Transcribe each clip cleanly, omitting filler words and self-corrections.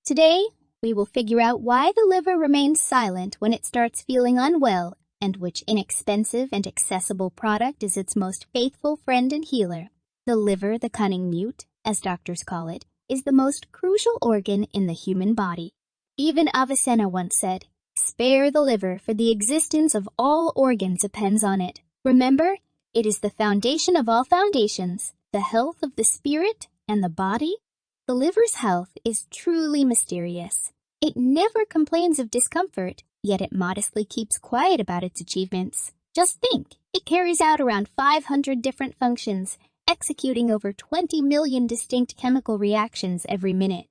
Today, we will figure out why the liver remains silent when it starts feeling unwell and which inexpensive and accessible product is its most faithful friend and healer. The liver, the cunning mute, as doctors call it, is the most crucial organ in the human body. Even Avicenna once said, "Spare the liver, for the existence of all organs depends on it." Remember, it is the foundation of all foundations, the health of the spirit and the body. The liver's health is truly mysterious. It never complains of discomfort, yet it modestly keeps quiet about its achievements. Just think, it carries out around 500 different functions, executing over 20 million distinct chemical reactions every minute.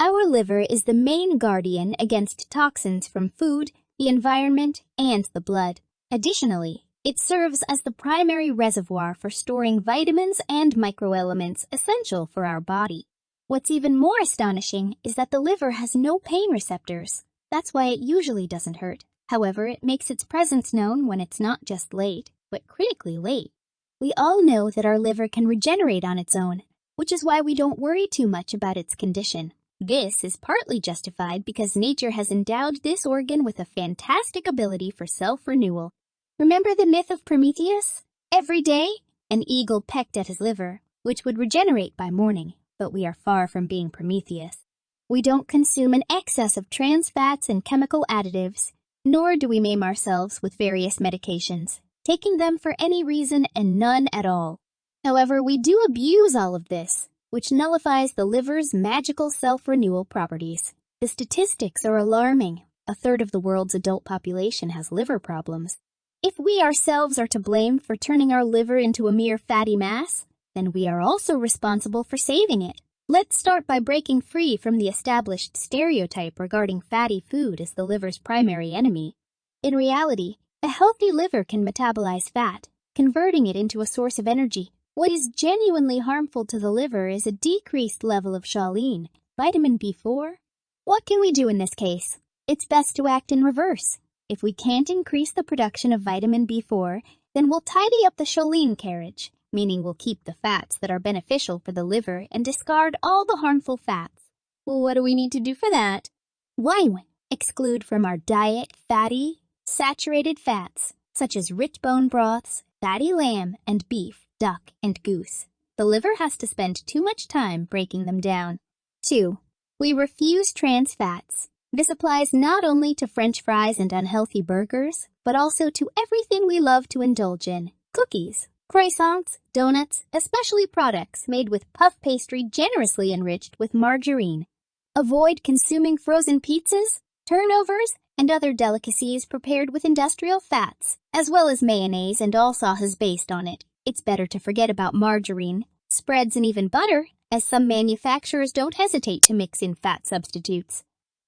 Our liver is the main guardian against toxins from food, the environment, and the blood. Additionally, it serves as the primary reservoir for storing vitamins and microelements essential for our body. What's even more astonishing is that the liver has no pain receptors. That's why it usually doesn't hurt. However, it makes its presence known when it's not just late, but critically late. We all know that our liver can regenerate on its own, which is why we don't worry too much about its condition. This is partly justified because nature has endowed this organ with a fantastic ability for self-renewal. Remember the myth of Prometheus? Every day, an eagle pecked at his liver, which would regenerate by morning. But we are far from being Prometheus. We don't consume an excess of trans fats and chemical additives, nor do we maim ourselves with various medications, taking them for any reason and none at all. However, we do abuse all of this, which nullifies the liver's magical self-renewal properties. The statistics are alarming. A third of the world's adult population has liver problems. If we ourselves are to blame for turning our liver into a mere fatty mass, then we are also responsible for saving it. Let's start by breaking free from the established stereotype regarding fatty food as the liver's primary enemy. In reality, a healthy liver can metabolize fat, converting it into a source of energy. What is genuinely harmful to the liver is a decreased level of choline, vitamin B4. What can we do in this case? It's best to act in reverse. If we can't increase the production of vitamin B4, then we'll tidy up the choline carriage, meaning we'll keep the fats that are beneficial for the liver and discard all the harmful fats. Well, what do we need to do for that? 1. Exclude from our diet fatty, saturated fats, such as rich bone broths, fatty lamb and beef, duck, and goose. The liver has to spend too much time breaking them down. 2. We refuse trans fats. This applies not only to French fries and unhealthy burgers, but also to everything we love to indulge in. Cookies, croissants, donuts, especially products made with puff pastry generously enriched with margarine. Avoid consuming frozen pizzas, turnovers, and other delicacies prepared with industrial fats, as well as mayonnaise and all sauces based on it. It's better to forget about margarine, spreads, and even butter, as some manufacturers don't hesitate to mix in fat substitutes.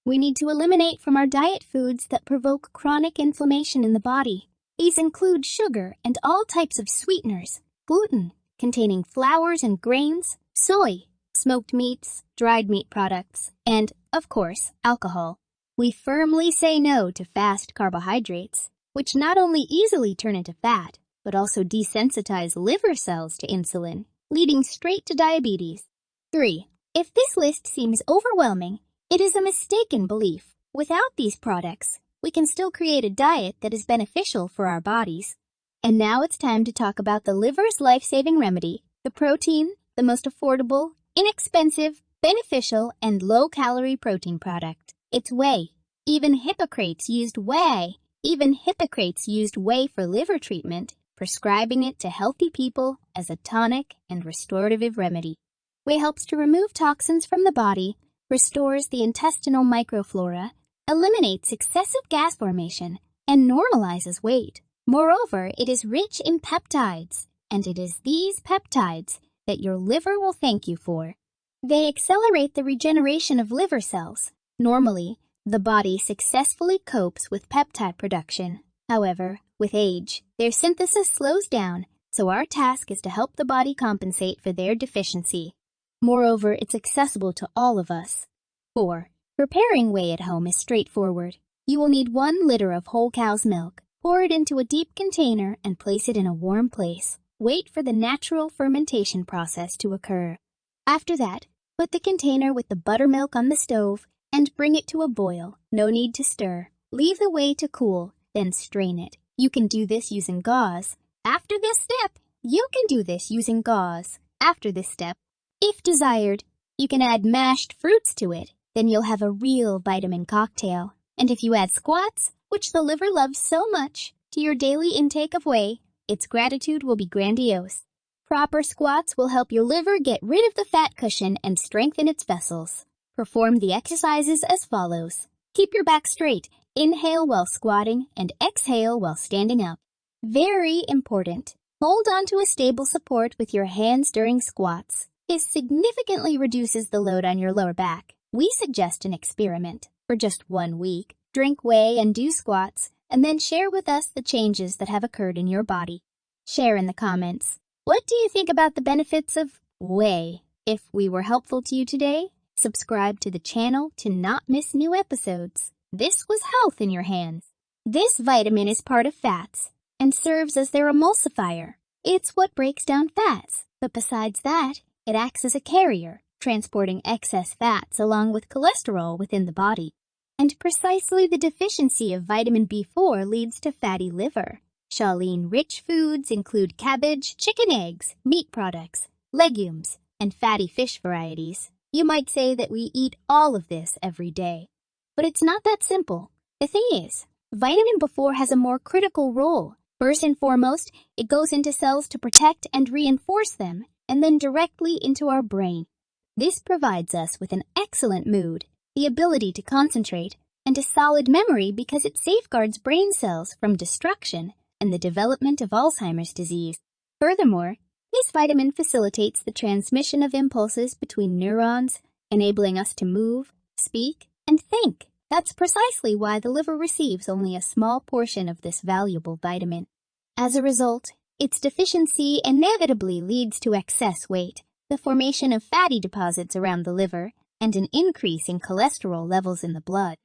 We need to eliminate from our diet foods that provoke chronic inflammation in the body. These include sugar and all types of sweeteners, gluten, containing flours and grains, soy, smoked meats, dried meat products, and, of course, alcohol. We firmly say no to fast carbohydrates, which not only easily turn into fat, but also desensitize liver cells to insulin, leading straight to diabetes. 3. If this list seems overwhelming, it is a mistaken belief. Without these products, we can still create a diet that is beneficial for our bodies. And now it's time to talk about the liver's life-saving remedy, the protein, the most affordable, inexpensive, beneficial, and low-calorie protein product. It's whey. Even Hippocrates used whey for liver treatment, prescribing it to healthy people as a tonic and restorative remedy. Whey helps to remove toxins from the body, restores the intestinal microflora, eliminates excessive gas formation, and normalizes weight. Moreover, it is rich in peptides, and it is these peptides that your liver will thank you for. They accelerate the regeneration of liver cells. Normally, the body successfully copes with peptide production. However, with age, their synthesis slows down, so our task is to help the body compensate for their deficiency. Moreover, it's accessible to all of us. 4. Preparing whey at home is straightforward. You will need 1 liter of whole cow's milk. Pour it into a deep container and place it in a warm place. Wait for the natural fermentation process to occur. After that, put the container with the buttermilk on the stove and bring it to a boil. No need to stir. Leave the whey to cool, then strain it. You can do this using gauze. After this step, if desired, you can add mashed fruits to it. Then you'll have a real vitamin cocktail. And if you add squats, which the liver loves so much, to your daily intake of whey, its gratitude will be grandiose. Proper squats will help your liver get rid of the fat cushion and strengthen its vessels. Perform the exercises as follows. Keep your back straight. Inhale while squatting and exhale while standing up. Very important. Hold on to a stable support with your hands during squats. This significantly reduces the load on your lower back. We suggest an experiment. For just 1 week, drink whey and do squats, and then share with us the changes that have occurred in your body. Share in the comments. What do you think about the benefits of whey? If we were helpful to you today, subscribe to the channel to not miss new episodes. This was health in your hands. This vitamin is part of fats and serves as their emulsifier. It's what breaks down fats, but besides that, it acts as a carrier, transporting excess fats along with cholesterol within the body. And precisely the deficiency of vitamin B4 leads to fatty liver. Choline-rich foods include cabbage, chicken eggs, meat products, legumes, and fatty fish varieties. You might say that we eat all of this every day. But it's not that simple. The thing is, vitamin B4 has a more critical role. First and foremost, it goes into cells to protect and reinforce them, and then directly into our brain. This provides us with an excellent mood, the ability to concentrate, and a solid memory because it safeguards brain cells from destruction and the development of Alzheimer's disease. Furthermore, this vitamin facilitates the transmission of impulses between neurons, enabling us to move, speak, and think. That's precisely why the liver receives only a small portion of this valuable vitamin. As a result, its deficiency inevitably leads to excess weight, the formation of fatty deposits around the liver, and an increase in cholesterol levels in the blood.